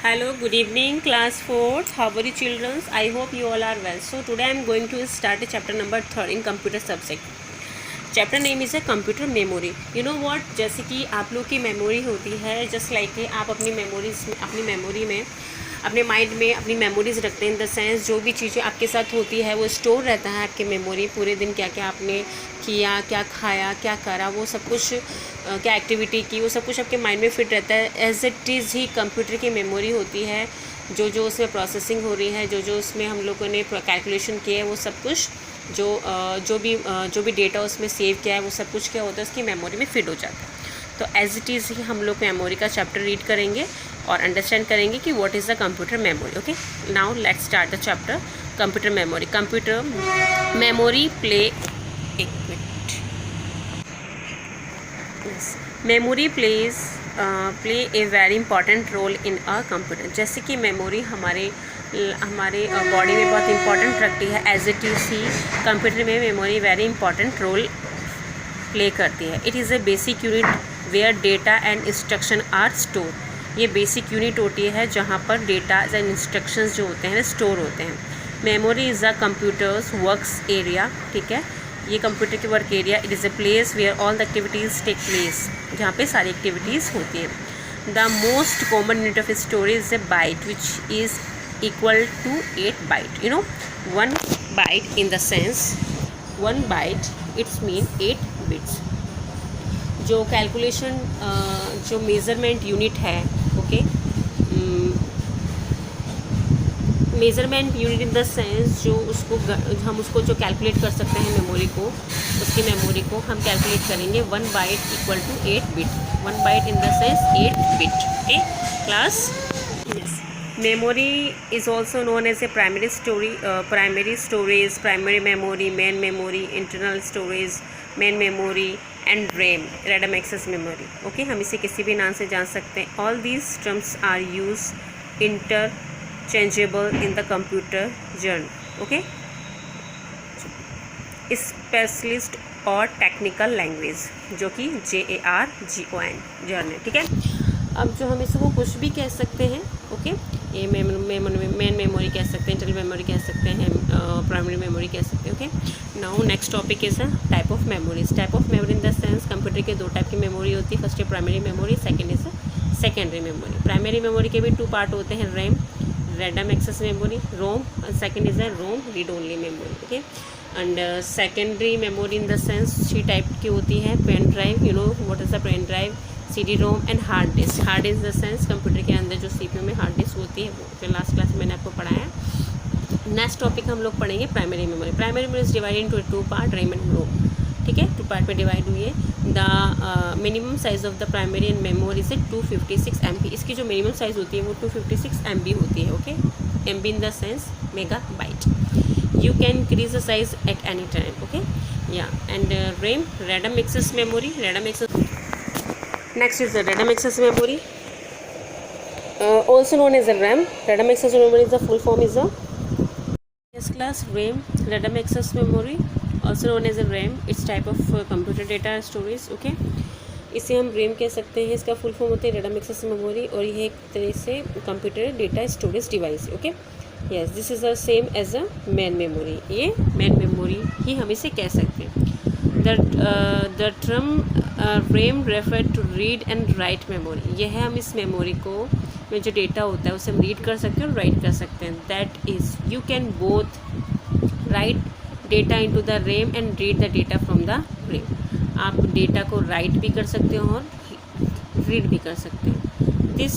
Hello, good evening, class 4th. How are you, children? I hope you all are well. So, today I am going to start a chapter number 3 in computer subject. Chapter name is है computer memory. You know what, जैसे कि आप लोग की memory होती है, just like कि आप अपनी मेमोरीज में, अपनी मेमोरी में, अपने माइंड में अपनी मेमोरीज रखते हैं. इन द सेंस जो भी चीज़ें आपके साथ होती है वो स्टोर रहता है आपकी मेमोरी. पूरे दिन क्या क्या आपने किया, क्या खाया, क्या करा, वो सब कुछ, क्या एक्टिविटी की, वो सब कुछ आपके माइंड में फिट रहता है. एज इट इज़ ही कंप्यूटर की मेमोरी होती है. जो जो उसमें प्रोसेसिंग हो रही है, जो जो उसमें हम लोगों ने कैलकुलेशन किया है, वो सब कुछ जो भी डेटा उसमें सेव किया है, वो सब कुछ क्या होता है उसकी मेमोरी में फिट हो जाता है. तो एज इट इज़ ही हम लोग मेमोरी का चैप्टर रीड करेंगे और अंडरस्टैंड करेंगे कि what is the computer memory. Okay, now let's start the chapter computer memory. Computer memory memory play a very important role in a computer. जैसे कि memory हमारे बॉडी में बहुत इंपॉर्टेंट रखती है. एज इट इज़ ही कंप्यूटर में memory very important role play करती है. It is a basic unit where data and instruction are store. ये बेसिक यूनिट होती है जहाँ पर डेटा एंड इंस्ट्रक्शंस जो होते हैं स्टोर होते हैं. Memory is a computer's works area. ठीक है, ये कंप्यूटर की work area. It is a place where all the activities take place, जहाँ पे सारी एक्टिविटीज़ होती हैं. The most common unit of storage is a byte which is equal to 8 byte. You know, 1 byte in the sense 1 byte it's mean 8 bits. जो calculation जो measurement unit है, okay, measurement unit in the sense जो उसको हम उसको जो calculate कर सकते हैं मेमोरी को, उसकी मेमोरी को हम कैलकुलेट करेंगे 1 byte equal to 8 bit. 1 byte in the sense 8 bit. Okay class, yes. Memory is also known as a primary storage, primary memory, main memory, internal storage, main memory and RAM, random access memory. Okay, हम इसे किसी भी नाम से जान सकते हैं. All these terms are used interchangeable in the computer journey. Okay, specialist और टेक्निकल लैंग्वेज जो कि JARGON जर्नल. ठीक है, अब जो हम इसको कुछ भी कह सकते हैं. ओके, ये मेन मेमोरी कह सकते हैं, इंटरनल मेमोरी कह सकते हैं, प्राइमरी मेमोरी कह सकते हैं. Okay, now next topic is a type of memories. Type of memory in the sense computer के 2 टाइप की मेमोरी होती है. फर्स्ट है primary memory, second is secondary memory. Primary memory के भी 2 पार्ट होते हैं, RAM, random access memory, ROM, और second is a ROM read only memory. Okay, and secondary memory in the sense 3 type की होती है. Pen drive, you know what is the pen drive, CD-ROM and hard disk. Hard disk the sense computer के अंदर जो CPU में hard disk होती है, वो जो लास्ट क्लास में मैंने आपको पढ़ाया है. नेक्स्ट टॉपिक हम लोग पढ़ेंगे primary memory. Primary memory is divided into 2 part, RAM and ROM. ठीक है, 2 पार्ट में डिवाइड हुई है. The minimum size of the primary and memory से 256 MB. इसकी जो मिनिमम साइज होती है वो 256 MB होती है. Okay, MB in the sense mega byte. You can increase the size at any time. Okay, या and RAM, random access memory, random access. Next is the random access memory, also known as a RAM. Random access memory is the full form is a yes class RAM, random access memory, also known as a RAM. It's type of computer data storage. Okay, इसे हम RAM कह सकते हैं. इसका full form होता है random access memory, और ये एक तरह से computer data storage device. Okay, yes, this is the same as a main memory. ये मेन मेमोरी ही हम इसे कह सकते हैं. The term RAM refer to read and write memory. यह है, हम इस मेमोरी को में जो डेटा होता है उसे हम रीड कर सकते हैं और राइट कर सकते हैं. That is you can both right data into the RAM and read the data from the RAM. आप डेटा को राइट भी कर सकते हो और रीड भी कर सकते हैं. This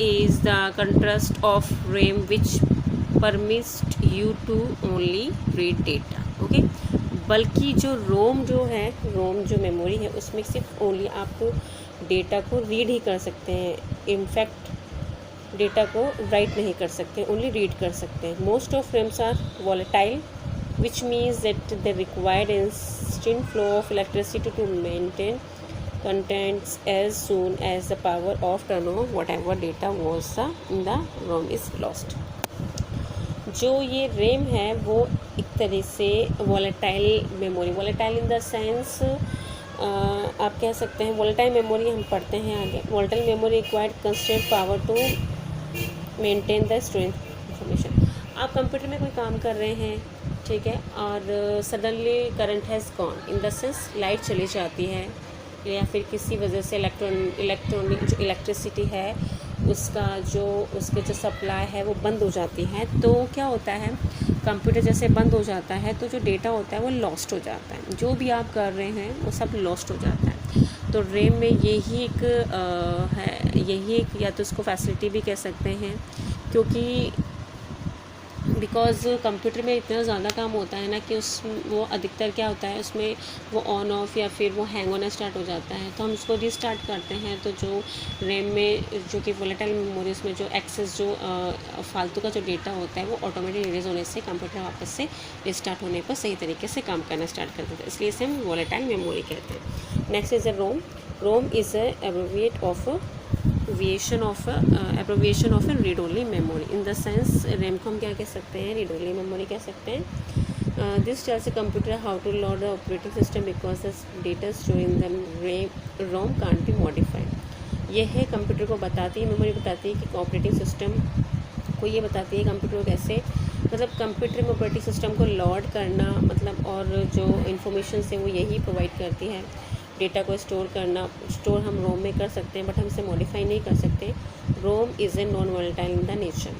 is the contrast of RAM which permits you to only read data. Okay, बल्कि जो रोम जो मेमोरी है उसमें सिर्फ ओनली आप डेटा को रीड ही कर सकते हैं. इनफैक्ट डेटा को राइट नहीं कर सकते, ओनली रीड कर सकते हैं. Most of RAMs are volatile which means that they required instant flow of electricity to maintain contents as soon as the power of turn off whatever data was in the ROM is lost. जो ये RAM है वो एक तरह से volatile memory, volatile in the sense आप कह सकते हैं वॉलेटाइल मेमोरी हम पढ़ते हैं आगे. Volatile memory required constant power to maintain the storage information. आप कंप्यूटर में कोई काम कर रहे हैं, ठीक है, और suddenly current has gone, in the sense light चली जाती है या फिर किसी वजह से इलेक्ट्रॉनिक जो इलेक्ट्रिसिटी है उसका जो उसके जो सप्लाई है वो बंद हो जाती है, तो क्या होता है, कंप्यूटर जैसे बंद हो जाता है तो जो डेटा होता है वो लॉस्ट हो जाता है, जो भी आप कर रहे हैं वो सब लॉस्ट हो जाता है। तो रैम में यही एक यही एक, या तो उसको फैसिलिटी भी कह सकते हैं, क्योंकि बिकॉज़ कंप्यूटर में इतना ज़्यादा काम होता है ना कि वो अधिकतर क्या होता है उसमें वो ऑन ऑफ या फिर वो हैंग होना स्टार्ट हो जाता है, तो हम उसको रीस्टार्ट करते हैं, तो जो रैम में जो कि वोलेटाइल मेमोरीज में जो एक्सेस जो फालतू का जो डेटा होता है वो ऑटोमेटिक रिलीज होने से कंप्यूटर वापस से रिस्टार्ट होने पर सही तरीके से काम करना स्टार्ट कर देता है, इसलिए इसे हम वोलेटाइल मेमोरी कहते हैं। Next is a ROM. ROM is a abbreviate of abbreviation of a read only memory, in the sense RAM को हम क्या कह सकते हैं, रीड ओनली मेमोरी कह सकते हैं। This tells a computer how to load the operating system because the data store in the ROM can't be modified. यह है कंप्यूटर को बताती है, मेमोरी बताती है कि ऑपरेटिंग सिस्टम को ये बताती है कंप्यूटर को कैसे, मतलब कंप्यूटर में ऑपरेटिंग सिस्टम को लोड करना, मतलब और जो इन्फॉर्मेशन है वो यही प्रोवाइड करती है। डेटा को स्टोर हम रोम में कर सकते हैं, बट हम इसे मॉडिफाई नहीं कर सकते। ROM is a non volatile in the nature,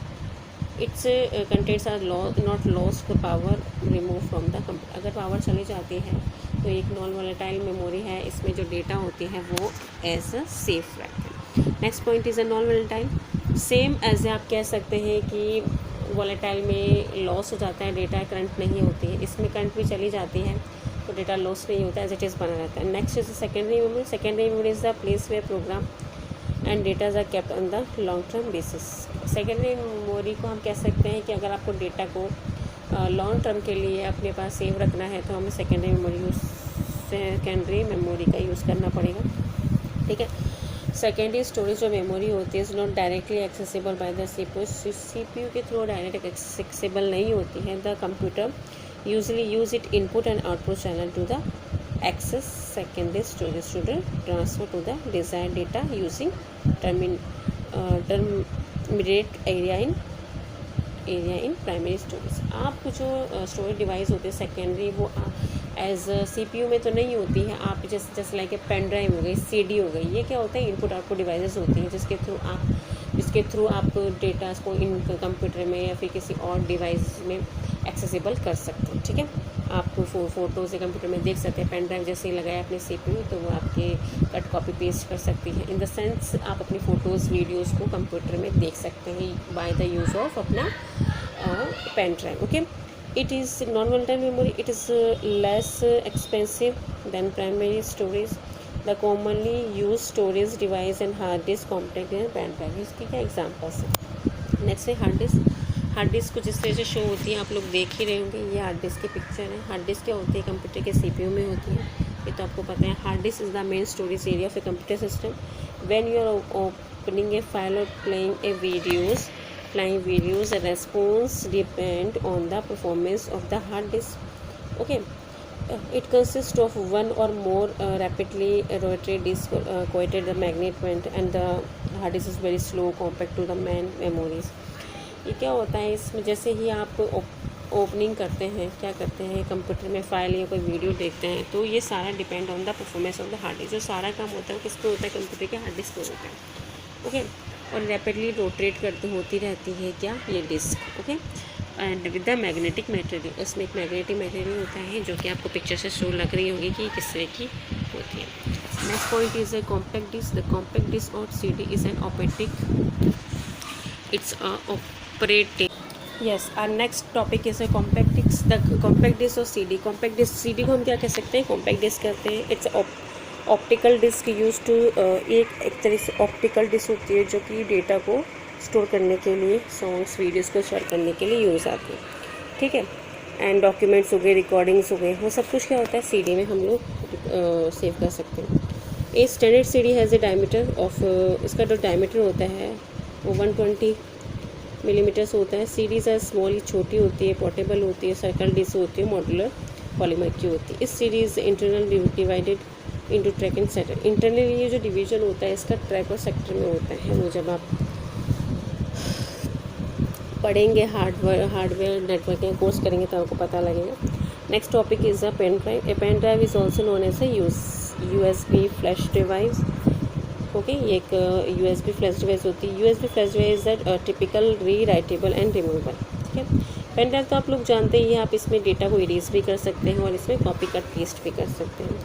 its contents are not lost the power remove from the computer. अगर पावर चली जाती है तो एक नॉन वोलेटाइल मेमोरी है, इसमें जो डेटा होती है वो एज अ सेफ रहते हैं। Next point is a non volatile, same as आप कह सकते हैं कि वोलेटाइल में लॉस हो जाता है डेटा, करंट नहीं होती है, इसमें करंट भी चली जाती है तो डेटा लॉस नहीं होता है, एज इट इज़ बना रहता है। Next is secondary memory. Secondary memory is the place where program and datas are kept on the long term basis. Secondary memory को हम कह सकते हैं कि अगर आपको डेटा को लॉन्ग टर्म के लिए अपने पास सेव रखना है तो हमें सेकेंडरी मेमोरी का यूज़ करना पड़ेगा, ठीक है। सेकेंडरी स्टोरेज जो मेमोरी होती है is not directly accessible by the CPU के थ्रू डायरेक्ट एक्सेसिबल नहीं होती है। The computer usually use it input and output channel to the access secondary storage to the transfer to the desired data using terminate area in primary storage। आप जो storage device होते हैं secondary वो as CPU में तो नहीं होती है, आप जैसे लाइक पेन ड्राइव हो गई, CD हो गई, ये क्या होता है इनपुट आउटपुट डिवाइसेस होती हैं जिसके थ्रू आप डेटा को इन कंप्यूटर में या फिर किसी और डिवाइस में एक्सेसिबल कर सकते हैं, ठीक है। आप फ़ोटोज़ कंप्यूटर में देख सकते हैं, पेन ड्राइव जैसे ही लगाया अपने CPU तो वो आपके कट कॉपी पेस्ट कर सकती है। इन द सेंस आप अपनी फ़ोटोज़ वीडियोज़ को कंप्यूटर में देख सकते हैं बाय द यूज़ ऑफ अपना pen drive, okay. It is non volatile memory, it is less expensive than primary storage. The commonly use storage device and hard disk, compact and pen drive, इसकी क्या examples हैं। Next है hard disk. Hard disc को जिस तरह से show होती है आप लोग देख ही रहे होंगे, ये हार्ड डिस्क की पिक्चर है। हार्ड डिस्क क्या होती है, कंप्यूटर के CPU में होती है, ये तो आपको पता है। Hard disk is the main storage area of a computer system. When you are opening a file और playing videos response depend on the performance of the hard disk, okay. It consists of one or more rapidly rotated disks coated the magnet and the hard disk is very slow compared to the main memories। ये क्या होता है, इसमें जैसे ही आप opening करते हैं, क्या करते हैं कंप्यूटर में फाइल या कोई वीडियो देखते हैं, तो ये सारा depend on the performance of the hard disc. जो सारा काम होता है किस पे होता है, कंप्यूटर के हार्ड डिस्क पे होता है, ओके। और रैपिडली रोटेट होती रहती है क्या, ये disk, okay. And with the magnetic material, उसमें एक मैग्नेटिक मटेरियल होता है जो कि आपको पिक्चर से शो लग रही होगी कि किस तरह की होती है। Next point is a compact disk. The compact disk और CD is an operating yes. Our next topic is a compact disk. The compact disk और CD। कॉम्पैक्ट डिस्क, CD को हम क्या कह सकते हैं, कॉम्पैक्ट डिस्क कहते हैं। It's optical disk use to, एक तरह से ऑप्टिकल डिस्क होती है जो कि डेटा को स्टोर करने के लिए, सॉन्ग्स वीडियोस को स्टोर करने के लिए यूज़ आती है, ठीक है। एंड डॉक्यूमेंट्स हो गए, रिकॉर्डिंग्स हो गए, वो सब कुछ क्या होता है CD में हम लोग सेव कर सकते हैं। A standard CD has a diameter of, इसका जो डायमीटर होता है वो 120 मिलीमीटर्स होता है। CDs आर स्मॉल, छोटी होती है, पोर्टेबल होती है, सर्कल डिस्क होती है, मॉड्यूलर पॉलीमर की होती है। इस series internal divided into track and sector. Internally ये जो डिवीजन होता है इसका ट्रैक और सेक्टर में होता है। वो जब आप पढ़ेंगे हार्डवेयर नेटवर्किंग कोर्स करेंगे तो आपको पता लगेगा। Next topic is a pen drive. A pen drive is also known as a USB flash device. Okay, ये एक USB फ्लैश डिवाइस होती है। USB flash device is that typical rewritable and removable. ठीक है, pen drive तो आप लोग जानते ही हैं, आप इसमें डेटा को इरेज भी कर सकते हैं और इसमें कॉपी कट पेस्ट भी कर सकते हैं।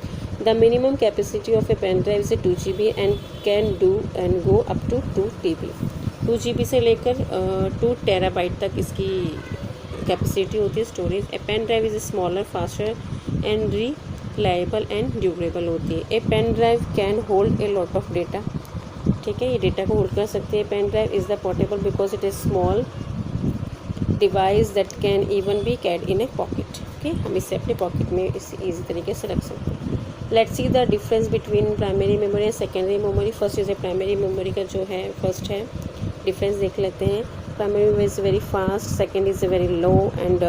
The minimum capacity of a pen drive is 2 GB and can do and go up to 2 TB। 2 GB से लेकर 2 TB तक इसकी कैपेसिटी होती है storage. A pen drive is smaller, faster and reliable and durable होती है। A pen drive can hold a lot of data. ठीक है, ये डेटा को होल्ड कर सकते हैं। Pen drive is the portable because it is small device that can even be carry in a pocket. Okay, हम इसे अपने पॉकेट में इसे ईजी तरीके से रख सकते हैं। Let's see the difference between primary memory and secondary memory. First is a primary memory का जो है फर्स्ट है डिफरेंस देख लेते हैं। Primary memory is very fast, second is very low and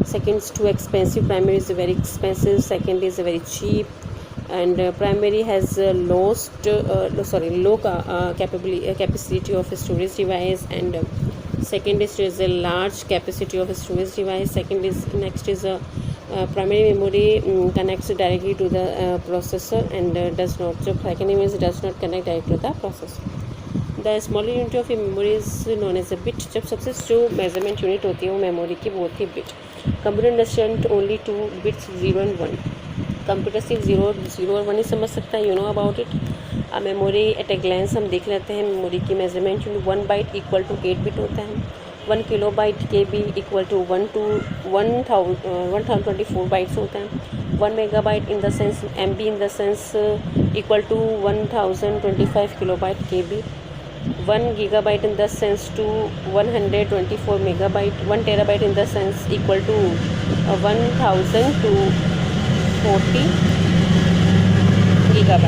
second is too expensive, primary is very expensive, second is very cheap and primary has low capacity of storage device and second is a large capacity of storage device. Next is primary memory connects directly to the processor and does not, so secondary memory does not connect directly to the processor. The smaller unit of a memory is known as a bit. जब सबसे जो measurement unit होती है वो memory की वो होती है bit. Computer understand only 2 bits 0 and 1. Computer सिर्फ 0 और 1 ही समझ सकता है, you know about it. Memory at a glance हम देख लेते हैं। मेमोरी की measurement 1 byte equal to 8 bit होता है। 1 kilobyte KB equal to 1024 bytes होता है। 1 megabyte in the sense MB in the sense equal to 1025 kilobyte KB। 1 gigabyte in the sense to 124 megabyte. 1 terabyte in the sense equal to 1000 to 40 GB।